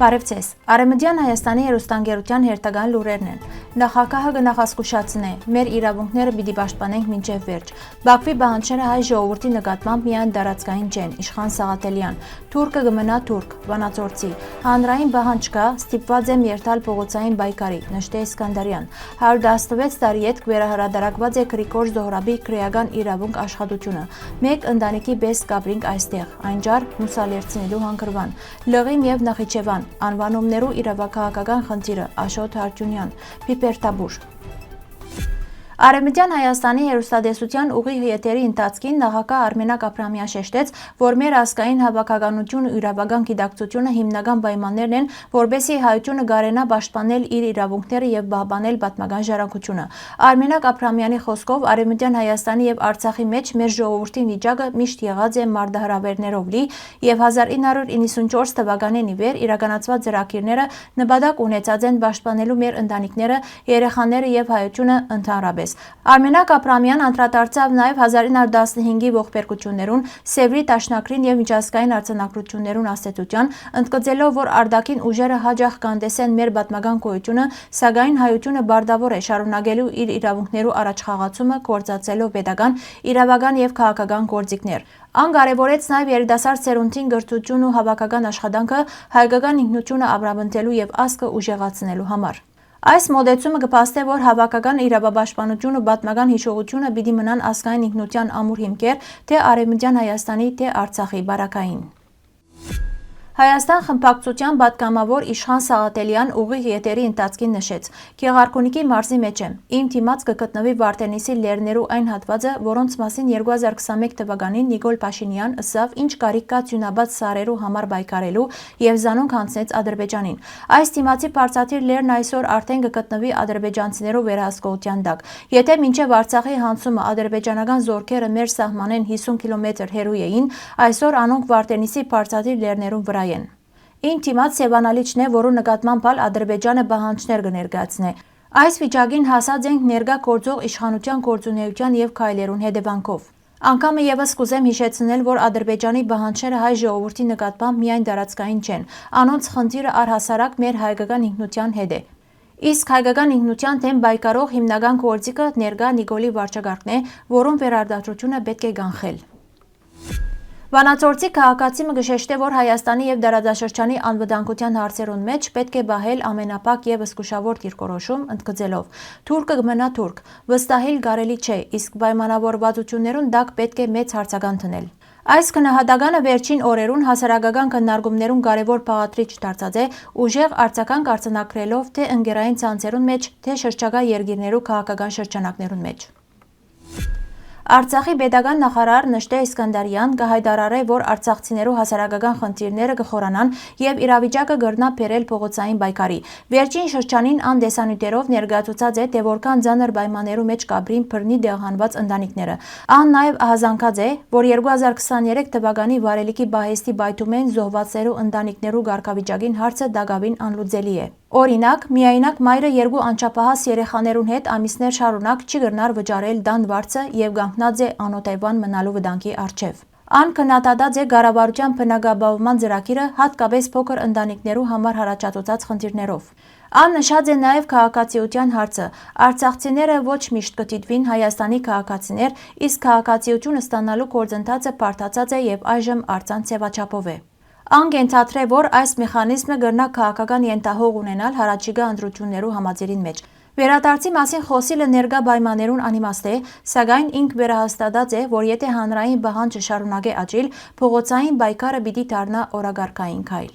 Բարև ձեզ։ Արևմտյան Հայաստանի հեռուստաընկերության հերթական լուրերն են։ Նախագահը կնախազգուշացնե. մեր իրավունքները պիտի պաշտպանենք մինչև վերջ։ Բաքվի պահանջները հայ ժողովրդի նկատմամբ միայն տարածքային չեն։ Իշխան Սաղաթելյան։ Թուրքը կմնա թուրք։ Վանաձորցի։ Հանրային պահանջ կա, ստիպված եմ երթալ փողոցային պայքարի, նշտե Իսկանդարյան։ 116 տարի հետ վերահրատարակված է Գրիգոր Զոհրաբի քրեական իրավունք աշխատությունը։ Մեկ ընտանիքի պես կապրինք այստեղ, այնջար մուսալերցնելու հանգրվան։ Լղիմ եւ Նախիջևան, անվանումներու իրավաքաղաքական խնդիրը, Աշոտ Հարությունյան, Պիպերտաբուր։ Արևմտյան Հայաստանի հեռուստատեսության ուղիղ եթերի ընթացքին նախագահ Արմենակ Աբրահամյան շեշտեց, որ մեր ազգային հավաքականությունն ու իրավական գիտակցությունը հիմնական պայմաններն են, որպեսզի հայությունը կարենա պաշտպանել իր իրավունքները եւ պահպանել պատմական ժառանգությունը։ Արմենակ Աբրահամյանի խոսքով Արևմտյան Հայաստանի եւ Արցախի մեջ մեր ժողովրդի վիճակը միշտ եղած է մարտահրավերներով լի եւ 1994 թվականին ի վեր իրականացված ծրագիրները նպատակ ունեցած են պաշտպանելու մեր ընտանիքները, երեխաները եւ հայությունը ընդհանրապես։ Արմենակ Աբրահամյան անդրադարձավ նաև 1915-ի ողբերգություններուն, Սևրի դաշնակրին եւ միջազգային արձանագրություններուն աստեցության, ընդգծելով, որ արտաքին ուժերը հաջող կանդեսեն մեր պատմական գոյությունը, սակայն հայությունը բարտավոր է շարունակելու իր իրավունքներու առաջխաղացումը, գործածելով պետական, իրավական եւ քաղաքական գործիքներ։ Ան կարևորեց նաև երիտասարդ սերունդին գրթություն ու հավաքական աշխատանքը հայկական ինքնությունը ապրապնդելու եւ ազգը ուժեղացնելու համար։ Այս մոդեցումը կփաստե, որ հավաքական իրավապաշտպանությունը ու պատմական հիշողությունը պիտի մնան ազգային ինքնության ամուր հիմքեր թե Արևմտյան Հայաստանի, թե Արցախի բարակային։ Հայաստան խմբակցության պատգամավոր Իշխան Սաղաթելյան ուղիղ եթերի ընթացքին նշեց. Գեղարքունիքի մարզի մեջ եմ։ Իմ դիմաց կգտնվի Վարդենիսի լեռներու այն հատվածը, որոնց մասին 2021 թվականին Նիկոլ Փաշինյան ըսավ ինչ կարիք կա ծյունաբաց սարերու համար պայքարելու եւ զանոնք հանձնեց Ադրբեջանին։ Այս դիմացի բարձրաթիվ լեռն այսօր արդեն կգտնվի ադրբեջանցիներու վերահսկողության տակ։ Եթե մինչև Արցախի հանցումը ադրբեջանական զորքերը մեր սահմանեն 50 կիլոմետր հեռու էին, այսօր անոնք Վարդենիսի բարձրաթիվ լեռներուն վրա են։ Իմ դիմաց Սևանալիչն է, որու նկատմամբ Ադրբեջանը պահանջներ կներկայացնե։ Այս վիճակին հասած ենք ներկա գործող իշխանության գործունեության եւ քայլերուն հետևանքով։ Անգամը եւս կուզեմ հիշեցնել, որ Ադրբեջանի պահանջները հայ ժողովրդի նկատմամբ միայն տարածքային չեն։ Անոնց խնդիրը առհասարակ մեր հայկական ինքնության հետ է։ Իսկ հայկական ինքնության դեմ պայքարող հիմնական գործիքը ներկա Նիկոլի վարչակարգն է, որում վերարտադրությունը պետք է կանխել։ Վանաձորցի քաղաքացիմը կշեշտե, որ Հայաստանի եւ դարաձաշրջանի անվտանգության հարցերուն մեջ պետք է բահել ամենապակ եւ զգուշավոր դիրքորոշում, ընդգծելով. Թուրքը կմնա թուրք, վստահել կարելի չէ, իսկ պայմանավորվածություններուն դակ պետք է մեծ հարցական դնել։ Այս քննադատականը վերջին օրերուն հասարակական քննարկումներուն կարևոր բաղադրիչ դարձած է, ուժեղ արձագանք արձանագրելով թե ընկերային ցանցերուն մեջ, թե շրջակա երկիրներու քաղաքական շրջանակներուն մեջ։ Արցախի պետական նախարար նշտե Իսկանդարյան կհայտարարե, որ արցախցիներու հասարակական խնդիրները կխորանան եւ իրավիճակը կգրնա բերել փողոցային պայքարի։ Վերջին շրջանին ան դեսանյութերով ներկայացուցած է, թե որքան ծանր պայմաններու մեջ կապրին բռնի դեղանված ընտանիքները։ Ան նաեւ ահազանգած է, որ 2023 թվականի վարելիքի բահեստի բայթումեն զոհվածներու ընտանիքներու ղարքավիճակին հարցը դակավին անլուծելի է։ Օրինակ, միայնակ մայրը երկու անչափահաս երեխաներուն հետ ամիսներ շարունակ չի գրնար վճարել դան վարձը եւ կանգնած է անօտայվան մնալու վտանգի առջև։ Ան քննադատած է կառավարության բնակաբավման ծրագիրը հատկապես փոքր ընտանիքներու համար հարաճածած խնդիրներով։ Ան նշած է նաև քաղաքացիության հարցը։ Արցախցիները ոչ միշտ կդիտվին Հայաստանի քաղաքացիներ, իսկ քաղաքացիություն ստանալու գործընթացը բարդացած է եւ այժմ արցան ցեվաչափով է։ Ան կենթադրե, որ այս մեխանիզմը կգրնա քաղաքական ենթահող ունենալ հարաճիգա ընտրություններու համաձայնին մեջ։ Վերադարձի մասին խոսիլը ներկա պայմաններուն անիմաստ է, սակայն ինք վերահաստատած է, որ եթե հանրային պահանջը շարունակե աճիլ, փողոցային պայքարը պիտի դառնա օրագարկային քայլ։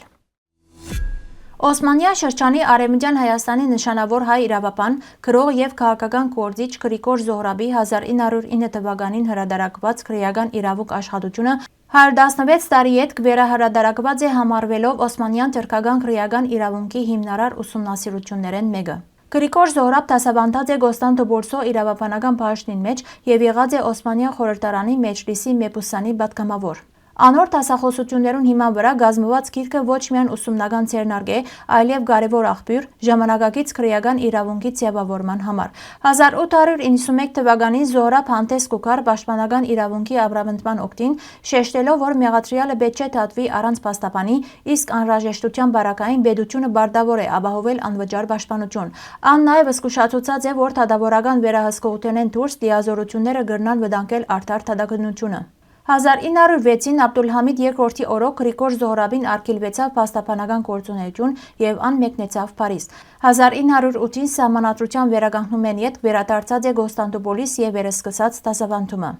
Օսմանյան շրջանի Արևմտյան Հայաստանի նշանավոր հայ իրավապան, գրող եւ քաղաքական գործիչ Գրիգոր Զոհրաբի 1909 թվականին հրատարակված քրեական իրավունք աշխատությունը 116 տարի հետ վերահրատարակված է համարվելով Օսմանյան թուրքական քրեական իրավունքի հիմնարար ուսումնասիրություններեն մեկը։ Գրիգոր Զոհրաբ դասավանդած է Գոստան Դոբորսո իրավապանական բաժնին մեջ եւ եղած է Օսմանյան խորհրդարանի մեջլիսի Մեբուսանի պատգամավոր։ Անոր դասախոսություններուն հիման վրա գազմված գիրքը ոչ միայն ուսումնական ցերնարգ է, այլև կարևոր աղբյուր ժամանակակից քրեական իրավունքի ձևավորման համար։ 1891 թվականին Զոհրաբ հանդես կուքար պաշտպանական իրավունքի ապրապնդման օգտին, շեշտելով, որ մեղադրյալը պետք չէ դատվի առանց փաստաբանի, իսկ անհրաժեշտության բարակային պետությունը բարտավոր է ապահովել անվճար պաշտպանություն։ Ան նաև զսկուշացուցած է, որ դատավորական վերահսկողությունեն դուրս դիազորությունները կրնան վտանգել արդար դատականությունը։ 1906-ին Աբդուլհամիդ II օրոք Գրիգոր Զոհրաբին արգելվեցավ փաստաբանական գործունեություն եւ ան մեկնեցավ Փարիզ։ 1908-ին սահմանադրության վերականգնումեն յետ վերադարձած է Կոստանդնուպոլիս եւ վերսկսած դասավանդումը։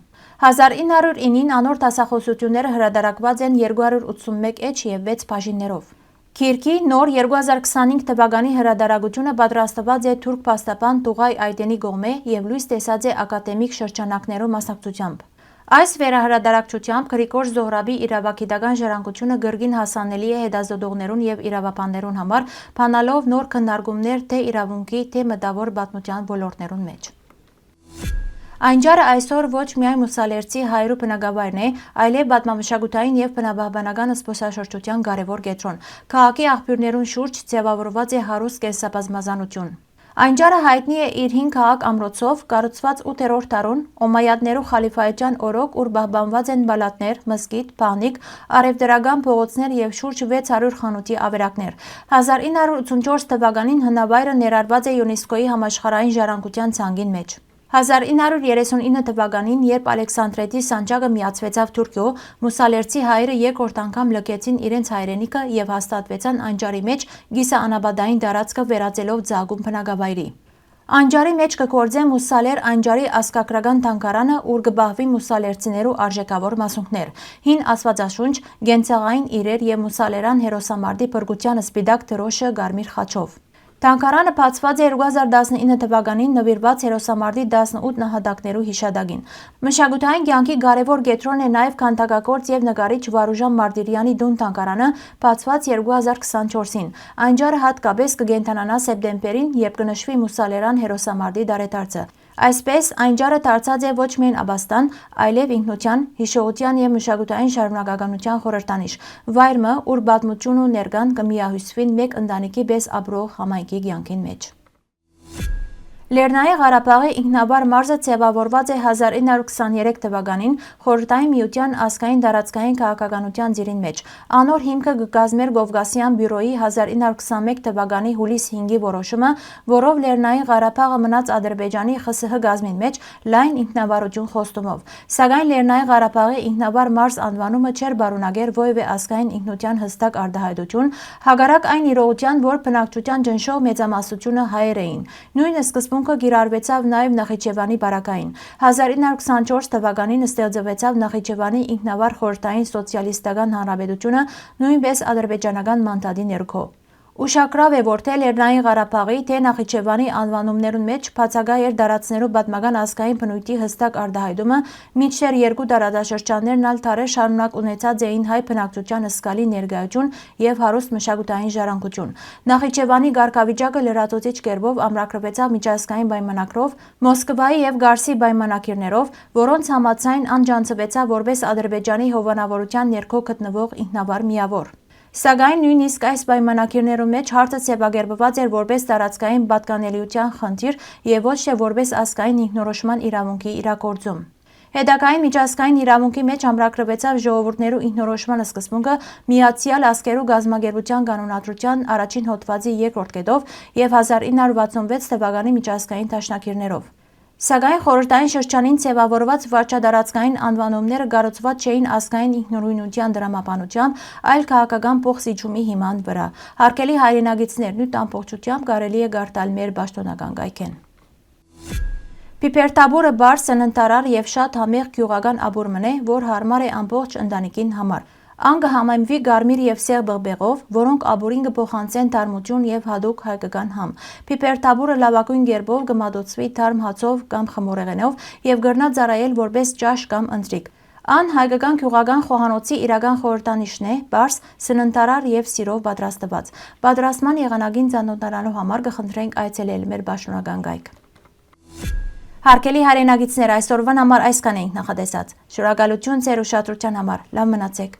1909-ին անոր դասախոսությունները հրադարակված են 281 էջ եւ 6 բաժիններով։ Քիրքի նոր 2025 թվականի հրադարագությունը պատրաստված է թուրք փաստաբան Տուղայ Այդենի կողմէ եւ լույս տեսած է ակադեմիկ շրջանակներու մասնակցությամբ։ Այս վերահրադարակչությամբ Գրիգոր Զոհրաբի իրավագիտական ժառանգությունը գրգին հասանելի է հետազոտողներուն եւ իրավաբաններուն համար, բանալով նոր քննարկումներ թե իրավունքի, թե մտավոր պատմության ոլորտներուն մեջ։ Այնջարը այսօր ոչ միայն մուսալերցի հայրու բնակավայրն է, այլև պատմամշակութային եւ բնապահպանական զբոսաշրջության կարևոր կետրոն։ Քաղաքի աղբյուրներուն շուրջ ձևավորված է հարուստ կենսաբազմազանություն։ Այնջարը հայտնի է իր 5 քաղաք ամրոցով, կառուցված 8-րդ դարուն, Օմայադներու խալիֆայության օրոք, ուր պահպանված են բալատներ, մզկիթ, բանիկ, արևդրական փողոցներ եւ շուրջ 600 խանութի ավերակներ։ 1984 թվականին հնավայրը ներառված է ՅՈՒՆԵՍԿՕ-ի համաշխարհային ժառանգության ցանկին մեջ։ 1939 թվականին, երբ Ալեքսանդրետի սանջակը միացվեցավ Թուրքիո, մուսալերցի հայերը երկրորդ անգամ լքեցին իրենց հայրենիքը եւ հաստատվեցան Անջարի մեջ գիսաանապատային տարածքը վերածելով ծագում բնակավայրի։ Անջարի մեջ կգործե մուսալեր Անջարի ազգագրական թանգարանը, ուր կբահվի մուսալերցիներու արժեքավոր մասունքներ, հին աստվածաշունչ, գենցաղային իրեր եւ մուսալերան հերոսամարտի փրկության սպիտակ դրոշը կարմիր խաչով։ Թանգարանը բացված է 2019 թվականին նվիրված հերոսամարտի 18 նահատակներու հիշադակին։ Մշակութային կյանքի կարևոր կետրոն է նաև քանդակագործ եւ նկարիչ Վարուժան Մարտիրյանի տուն թանգարանը, բացված 2024-ին։ Այնջարը հատկապես կկենդանանա սեպտեմբերին, երբ կնշվի մուսալերան հերոսամարտի դարեդարձը։ Այսպես Այնջարը դարձած է ոչ միայն աբաստան, այլև ինքնության, հիշողության եւ մշակութային շարունակականության խորհրդանիշ, վայրը, ուր պատմություն ու ներկան կմիահյուսվին մեկ ընտանիքի պես ապրող համայնքի կյանքին մեջ։ Լեռնային Ղարաբաղի ինքնաբար մարզը ձևավորված է 1923 թվականին Խորհրդային Միության ազգային տարածքային քաղաքականության ծիրին մեջ։ Անոր հիմքը կկազմեր Կովկասյան բյուրոյի 1921 թվականի հուլիս 5-ի որոշումը, որով Լեռնային Ղարաբաղը մնաց Ադրբեջանի ԽՍՀ գազմին մեջ լայն ինքնավարություն խոստումով։ Սակայն Լեռնային Ղարաբաղի ինքնաբար մարզ անվանումը չէր բարունակեր որևէ ազգային ինքնության հստակ արտահայտություն, հակառակ այն իրողության, որ բնակչության ճնշող մեծամասնությունը հայեր էին։ Նույն սկզբունքը գիրառվեցավ նաև Նախիջևանի բարակային։ 1924 թվականին ստեղծվեցավ Նախիջևանի ինքնավար խորհրդային սոցիալիստական հանրապետությունը, նույնպես ադրբեջանական մանդատի ներքո։ Ուշագրավ է, որ թե Լեռնային Ղարաբաղի, թե Նախիջևանի անվանումներուն մեջ բացակայ էր դարածներու պատմական ազգային բնույթի հստակ արտահայտումը, մինչդեռ երկու տարածաշրջաններն ալ թարեր շարունակ ունեցած էին հայ բնակչության զգալի ներկայություն եւ հարուստ մշակութային ժառանգություն։ Նախիջևանի ղարքավիճակը լրացուցիչ կերպով ամրագրվեցավ միջազգային պայմանագրով, Մոսկվայի եւ Գարսի պայմանակիրներով, որոնց համաձայն անջանցվեցավ որպես Ադրբեջանի հովանավորության ներքո գտնվող ինքնավար միավոր։ Սակայն նույնիսկ այս պայմանակիրներու մեջ հարցը ձևակերպված էր որպես տարածքային պատկանելիության խնդիր եւ ոչ թե որպես ազգային ինքնորոշման իրավունքի իրագործում։ Հետագային միջազգային իրավունքի մեջ ամրագրվեցավ ժողովուրդներու ինքնորոշման սկզբունքը Միացյալ Ազգերու գազམ་ագերբության կանոնադրության առաջին հոդվածի 2-րդ կետով եւ 1966 թվականի միջազգային դաշնակիրներով։ Սակայն խորհրդային շրջանին ձևավորված վարչադարածքային անվանումները կառուցված չէին ազգային ինքնուրույնության դրամապանությամբ, այլ քաղաքական փոխզիջումի հիման վրա։ Հարգելի հայրենագիտներ, նույն ամբողջությամբ կարելի է գարտալ մեր պաշտոնական կայքեն։ Պիպերտաբուրը բար սննդարար եւ շատ համեղ գյուղական ապուրմն է, որ հարմար է ամբողջ ընտանիքին համար։ Ան կհամեմվի կարմիր եւ սև բղբեղով, որոնք ապուրին կփոխանցեն թարմություն եւ հատուկ հայկական համ։ Պիպերտաբուրը լավագույն կերպով կմատուցվի թարմ հացով կամ խմորեղենով եւ կրնա ծառայել որպես ճաշ կամ ընթրիք։ Ան հայկական գյուղական խոհանոցի իրական խորհրդանիշն է, բարձ, սննդարար եւ սիրով պատրաստված։ Պատրաստման եղանակին ծանոթանալու համար կխնդրենք այցելել մեր պաշտոնական կայք։ Հարգելի հայրենագիտներ, այսօրվան համար այսքան էինք նախատեսած։ Շնորհակալություն ձեր ուշադրության համար։ Լավ մնացեք։